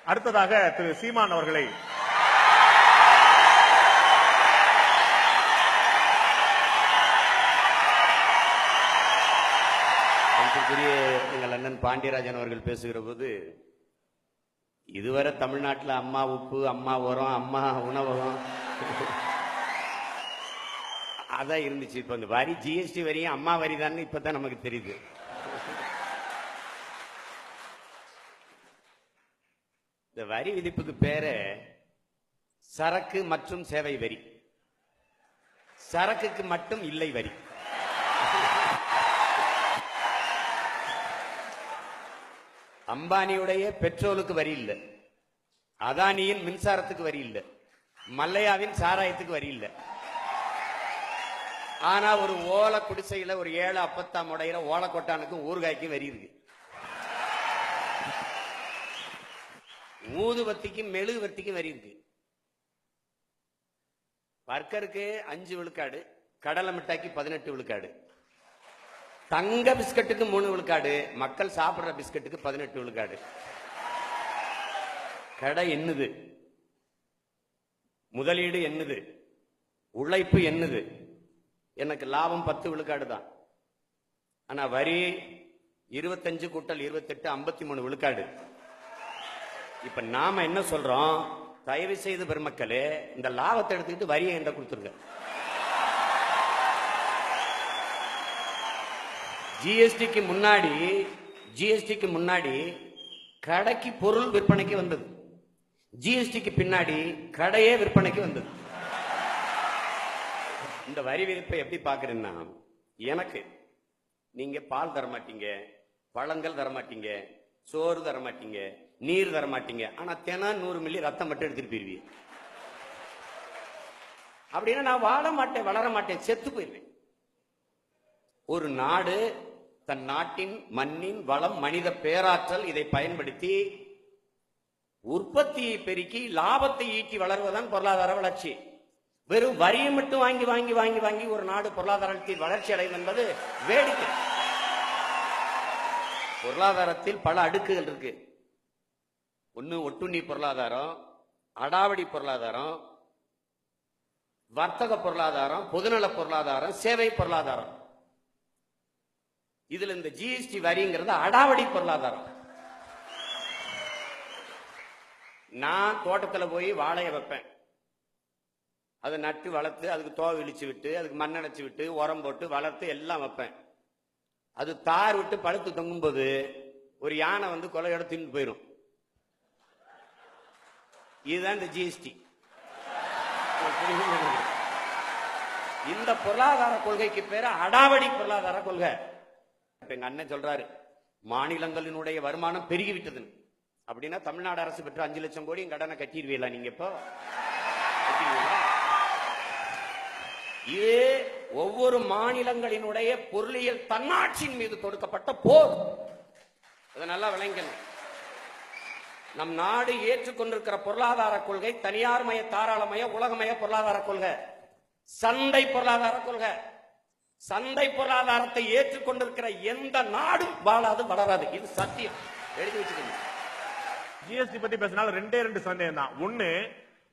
அடுத்ததாக திரு சீமான் அவர்களை எங்கள் அண்ணன் பாண்டியராஜன் அவர்கள் பேசுகிற போது, இதுவரை தமிழ்நாட்டில் அம்மா உப்பு, அம்மா உரம், அம்மா உணவகம் அதான் இருந்துச்சு. இப்ப இந்த வரி, ஜிஎஸ்டி வரியும் அம்மா வரி தான் இப்பதான் நமக்கு தெரியுது. இந்த வரி விதிப்புக்கு பேரு சரக்கு மற்றும் சேவை வரி. சரக்குக்கு மட்டும் இல்லை வரி. அம்பானியுடைய பெட்ரோலுக்கு வரி இல்லை, அதானியின் மின்சாரத்துக்கு வரி இல்லை, மல்லையாவின் சாராயத்துக்கு வரி இல்லை. ஆனா ஒரு ஓலை குடிசையில ஒரு 7 அப்பத்தாம் உடையிற ஓலைக்கொட்டானுக்கும் ஊறுகாய்க்கு வரி இருக்கு. ஊதுவத்திக்கும் மெழுகுவத்திக்கும் வரி இருக்கு. பர்கருக்கு 5 விழுக்காடு, கடலை மிட்டாய்க்கு 18 விழுக்காடு, தங்க பிஸ்கட்டுக்கு 3 விழுக்காடு, மக்கள் சாப்பிடுற பிஸ்கட்டுக்கு 18 விழுக்காடு. கடை என்னது, முதலீடு என்னது, உழைப்பு என்னது, எனக்கு லாபம் 10 விழுக்காடு தான். ஆனா வரி 25 கூட்டல் 28 53 விழுக்காடு. இப்ப நாம என்ன சொல்றோம், தயவு செய்து பெருமக்களே இந்த லாபத்தை எடுத்துக்கிட்டு வரியை என்ற கொடுத்துருங்க. ஜிஎஸ்டிக்கு முன்னாடி கடைக்கு பொருள் விற்பனைக்கு வந்தது, ஜிஎஸ்டிக்கு பின்னாடி கடையே விற்பனைக்கு வந்தது. இந்த வரி விதிப்பை எப்படி பாக்குறேன்னா, எனக்கு நீங்க பால் தர மாட்டீங்க, பழங்கள் தர மாட்டீங்க, சோறு தர மாட்டீங்க, நீர் தர மாட்டீங்க, ஆனா தினம் 100 மில்லி ரத்தம் மட்டும் எடுத்துட்டு போயிருவீங்க. அப்படின்னா நான் வாழ மாட்டேன், வளர மாட்டேன், செத்து போயிருவேன். ஒரு நாடு தன் நாட்டின் மண்ணின் வளம், மனித பேராற்றல் இதை பயன்படுத்தி உற்பத்தியை பெருக்கி லாபத்தை ஈட்டி வளர்வதுதான் பொருளாதார வளர்ச்சி. வெறும் வரியை மட்டும் வாங்கி வாங்கி வாங்கி வாங்கி ஒரு நாடு பொருளாதாரத்தில் வளர்ச்சி அடையும் என்பது வேடிக்கை. பொருளாதாரத்தில் பல அடுக்குகள் இருக்கு. ஒன்னு ஒட்டுண்ணி பொருளாதாரம், அடாவடி பொருளாதாரம், வர்த்தக பொருளாதாரம், பொதுநல பொருளாதாரம், சேவை பொருளாதாரம். இதுல இந்த ஜிஎஸ்டி வரிங்கிறது அடாவடி பொருளாதாரம். நான் தோட்டத்துல போய் வாழைய வைப்பேன், அதை நட்டு வளர்த்து அதுக்கு தோவை இழிச்சு விட்டு அதுக்கு மண்ணடைச்சு விட்டு உரம் போட்டு வளர்த்து எல்லாம் வைப்பேன். அது தார் விட்டு பழுத்து தொங்கும் போது ஒரு யானை வந்து கொலையோட தின்னு போயிடும். இதுதான் இந்த ஜிஎஸ்டி. இந்த பொருளாதார கொள்கைக்கு பேரு அடாவடி பொருளாதார கொள்கை. எங்க அண்ணன் சொல்றாரு, மாநிலங்களினுடைய வருமானம் பெருகிவிட்டது. அப்படின்னா தமிழ்நாடு அரசு பெற்ற 5 லட்சம் கோடி கடனை கட்டிடுவீங்களா நீங்க? இப்போ இது ஒவ்வொரு மாநிலங்களினுடைய பொருளியல் தன்னாட்சியின் மீது தொடுக்கப்பட்ட போர். அதை நல்லா விளங்கணும். நம் நாடு ஏற்றுக்கொண்டிருக்கிற பொருளாதார கொள்கை தனியார் மய, தாராளமய, உலகமய பொருளாதார கொள்கை, சந்தை பொருளாதார கொள்கை. சந்தை பொருளாதாரத்தை ஏற்றுக்கொண்டிருக்கிற எந்த நாடும் வாழாது, வளராது. இது சத்தியம், எழுதி வச்சுக்கணும். ஜிஎஸ்டி பத்தி பேசினாலும் 2 சந்தேகம் தான். ஒண்ணு,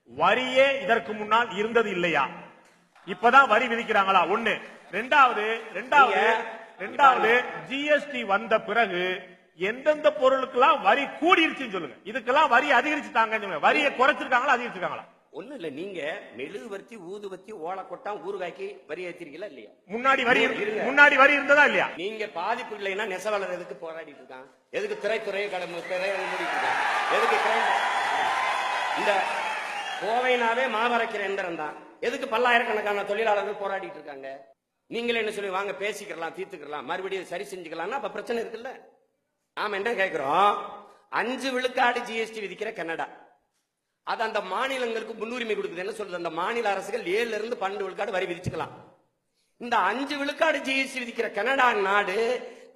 வரியே இதற்கு முன்னால் இருந்தது இல்லையா, இப்பதான் வரி விதிக்கிறாங்களா? ஒண்ணு. ரெண்டாவது ஜிஎஸ்டி வந்த பிறகு எந்தெந்த பொருளுக்கெல்லாம் வரி கூடிருச்சுன்னு சொல்லுங்க, இதுக்கெல்லாம் வரி அதிகரிச்சுட்டாங்க சொல்லுங்க. வரியை குறைச்சிருக்காங்களா அதிகரிச்சிருக்காங்களா? ஒண்ணு இல்ல, நீங்க மெழுகுவர்த்தி, ஊதுவத்தி, ஓலக்கொட்டான், ஊறுகாய்க்கு வரி ஏற்றிருக்கீங்களா இல்லையா? முன்னாடி வரி இருந்ததா இல்லையா? நீங்க பாதிப்பு இல்லைன்னா நெசவாளர் எதுக்கு போராடிட்டு இருக்கான்? எதுக்கு திரைத்துறையை மூடிட்டு இருக்கான்? எதுக்கு இந்த கோவைனாவே மாவரைக்கிற எந்திரம் தான், எதுக்கு பல்லாயிரக்கணக்கான தொழிலாளர்கள் போராடிட்டு இருக்காங்க? நீங்களே என்ன சொல்லி வாங்க பேசிக்கலாம், தீர்த்துக்கலாம், மறுபடியும் சரி செஞ்சுக்கலாம். அப்ப பிரச்சனை இருக்குல்ல. நாம என்ன கேட்கிறோம், 5 விழுக்காடு ஜிஎஸ்டி விதிக்கிற கனடா, அது அந்த மாநிலங்களுக்கு முன்னுரிமை கொடுக்குது. என்ன சொல்றது, அந்த மாநில அரசுகள் 7 இருந்து 12 விழுக்காடு வரி விதிச்சுக்கலாம். இந்த 5 விழுக்காடு ஜிஎஸ்டி விதிக்கிற கனடா நாடு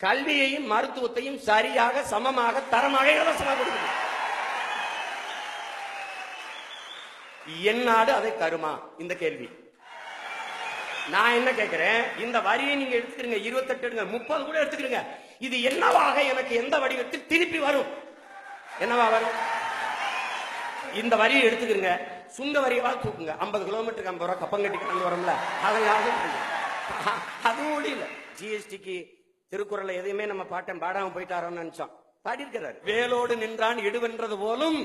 கல்வியையும் மருத்துவத்தையும் சரியாக, சமமாக, தரமாக, இலவசமாக கொடுக்குது. என் நாடு அதை தருமா? இந்த கேள்வி நான் என்ன கேட்கிறேன், இந்த வரியை நீங்க எடுத்துக்கிறீங்க, 28 எடுங்க, 30 கூட எடுத்துக்கிறீங்க, இது என்னவாக எனக்கு எந்த வடிவத்தில் திருப்பி வரும்? என்னவா வரும்? இந்த வரியை எடுத்துக்கிறங்க, சுங்க வரியவா தூக்குங்க. 50 கிலோமீட்டருக்கு 50 ரூபா கப்பம் கட்டி கடந்து வரோம்ல, அதையாவது அதுவும் முடியல. ஜிஎஸ்டிக்கு திருக்குறளை எதையுமே நம்ம பாட்டம் பாடாம போயிட்டாரோன்னு நினைச்சோம். பாடியிருக்கிறார், வேலோடு நின்றான் இடுவென்றது போலும்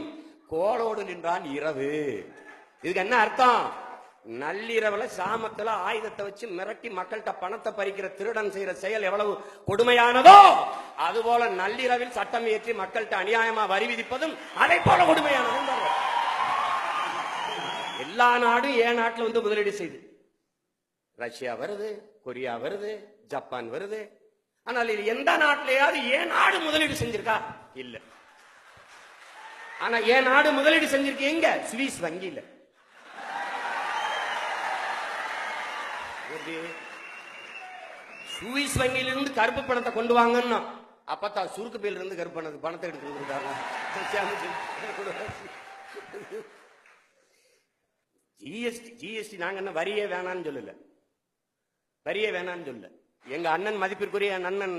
கோளோடு நின்றான் இரவு. இதுக்கு என்ன அர்த்தம்? நள்ளிரவுல சாமத்துல ஆயுதத்தை வச்சு மிரட்டி மக்கள்கிட்ட பணத்தை பறிக்கிற திருடன் செய்யற செயல் எவ்வளவு கொடுமையானதோ, அது போல நள்ளிரவில் சட்டம் இயற்றி மக்கள்கிட்ட அநியாயமா வரி விதிப்பதும் அதை போல கொடுமையானதும். எல்லா நாடும் ஏன் நாட்டுல வந்து முதலீடு செய்து, ரஷ்யா வருது, கொரியா வருது, ஜப்பான் வருது. ஆனால் இது எந்த நாட்டிலேயாவது ஏன் நாடு முதலீடு செஞ்சிருக்கா? இல்ல. ஆனா ஏன் நாடு முதலீடு செஞ்சிருக்கீங்க சுவிஸ் வங்கியில. சுவிஸ் வங்கியிலிருந்து கருப்பு பணத்தை கொண்டு வாங்கன்னா அப்பதான் சுருக்கு பையில இருந்து கருப்பு பணத்தை எடுத்து ஜிஎஸ்டி நாங்க என்ன வரியே வேணான்னு சொல்லல, வரியே வேணான்னு சொல்லல. எங்க அண்ணன் மதிப்பிற்குரிய அண்ணன்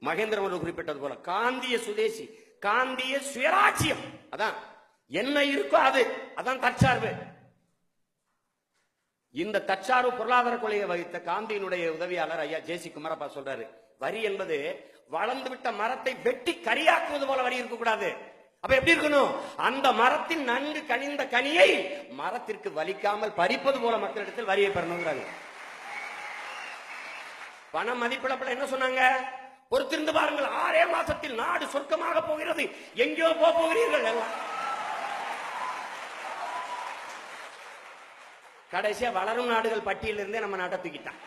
மகேந்திரன் அவர்கள் குறிப்பிட்டது போல காந்திய சுதேசி, காந்திய சுயராட்சியம், அதான் என்ன இருக்கோ அது, அதான் தற்சார்பு. இந்த தற்சார்பு பொருளாதார கொள்கையை வகித்த காந்தியினுடைய உதவியாளர் ஐயா ஜே.சி. குமரப்பா சொல்றாரு, வரி என்பது வளர்ந்து விட்ட மரத்தை வெட்டி கரியாக்குவது போல வரி இருக்க கூடாது. அப்ப எப்படி இருக்கணும்? அந்த மரத்தின் நன்கு கனிந்த கனியை மரத்திற்கு வலிக்காமல் பறிப்பது போல மக்களிடத்தில் வரியை பெறணுங்கிறாங்க. பண மதிப்பிழப்பில் என்ன சொன்னாங்க? பொறுத்திருந்து பாருங்கள், 6 மாசத்தில் நாடு சொர்க்கமாக போகிறது, எங்கேயோ போகிறீர்கள் எல்லாம். கடைசியா வளரும் நாடுகள் பட்டியலில் இருந்தே நம்ம நாட்டை தூக்கிட்டான்.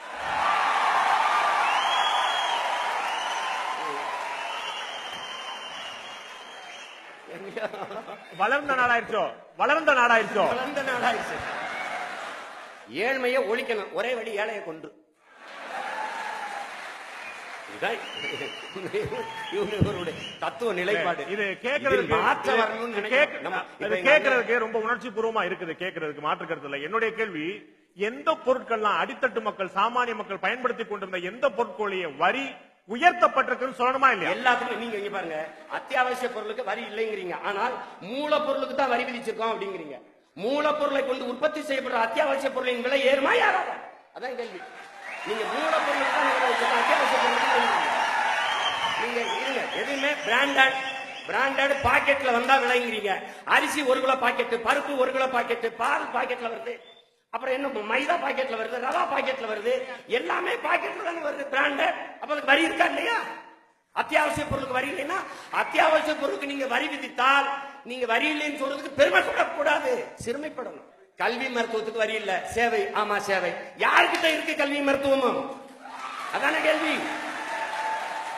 வளர்ந்த நாடாயிருச்சோ, வளர்ந்த நாடாயிருச்சோ, வளர்ந்த நாடாயிருச்சு. ஏழ்மையை ஒழிக்கணும், ஒரே வழி ஏழையை கொன்று. தத்துவ நிலைப்பாடு. இது கேட்கறதுக்கு ரொம்ப உணர்ச்சி பூர்வமா இருக்குது, கேட்கறதுக்கு மாற்று கருத்து இல்லை. என்னுடைய கேள்வி, எந்த பொருட்கள்லாம் அடித்தட்டு மக்கள் சாமானிய மக்கள் பயன்படுத்தி கொண்டிருந்த எந்த பொருட்களையே வரி உயர்த்தப்பட்டிருக்குன்னு சொல்லணுமா இல்லையா? எல்லாத்துக்கும் நீங்க இங்க பாருங்க, அத்தியாவசிய பொருளுக்கு வரி இல்லைங்கிறீங்க, ஆனால் மூலப்பொருளுக்கு தான் வரி விதிச்சிருக்கோம் அப்படிங்கிறீங்க. மூலப்பொருளை கொண்டு உற்பத்தி செய்யப்படுற அத்தியாவசிய பொருளின் விலை ஏறுமா யாராவது? அதான் கேள்வி. நீங்க மூலப்பொருளுக்கு தான் அத்தியாவசிய பொருளுக்கு நீங்க இருங்க, எதுவுமே பிராண்டட் பாக்கெட்ல வந்தா விலைங்கிறீங்க. அரிசி 1 கிலோ பாக்கெட், பருப்பு 1 கிலோ பாக்கெட், பால் பாக்கெட்ல வருது, அப்புறம் என்ன மைதா பாக்கெட்ல வருது, ரவா பாக்கெட்ல வருது, எல்லாமே பாக்கெட்ல தானே வருது பிராண்டட். அப்ப அதுக்கு வரி இருக்கா இல்லையா? அத்தியாவசிய பொருளுக்கு வரி இல்லைன்னா, அத்தியாவசிய பொருளுக்கு நீங்க வரி விதித்தால் நீங்க வரி இல்லைன்னு சொல்றதுக்கு பெருமைப்படக்கூடாது, சிறுமைப்படணும். கல்வி மருத்துவத்துக்கு வரி இல்ல, சேவை, ஆமா சேவை. யாருக்கிட்ட இருக்கு கல்வி மருத்துவமும்? அதான கேள்வி.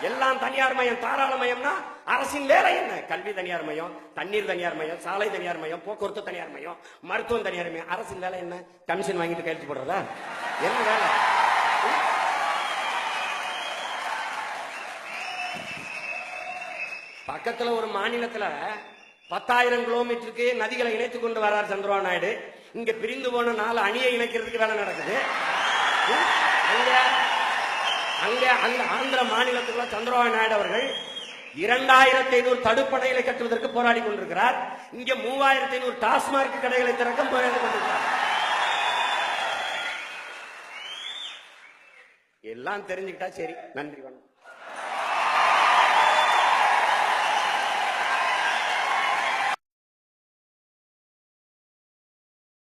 எல்லாம் தனியார் மயம், தாராள மயம்னா அரசின் வேலை என்ன? கல்வி தனியார் மயம், தண்ணீர் தனியார் மயம், சாலை தனியார் மயம், போக்குவரத்து தனியார் மயம், மருத்துவம் தனியார் மயம். அரசின் வேலை என்ன? கமிஷன் வாங்கிட்டு கையெழுத்து போடுறதா? என்ன வேலை? பக்கத்துல ஒரு மாநிலத்துல 10,000 கிலோமீட்டருக்கு நதிகளை இணைத்துக் கொண்டு வரார் சந்திரபாபு நாயுடு. இங்க பிரிந்து போன 4 அணியை இணைக்கிறதுக்கு வேலை நடக்குது. அங்க ஆந்திர மாநிலத்துக்குள்ள சந்திரபாபு நாயுடு அவர்கள் 2500 தடுப்பணைகளை கட்டுவதற்கு போராடி கொண்டிருக்கிறார். இங்க 3500 டாஸ்மாக் கடைகளை திறக்க போராடி கொண்டிருக்கிறார். எல்லாம் தெரிஞ்சுக்கிட்டா சரி. நன்றி, வணக்கம்.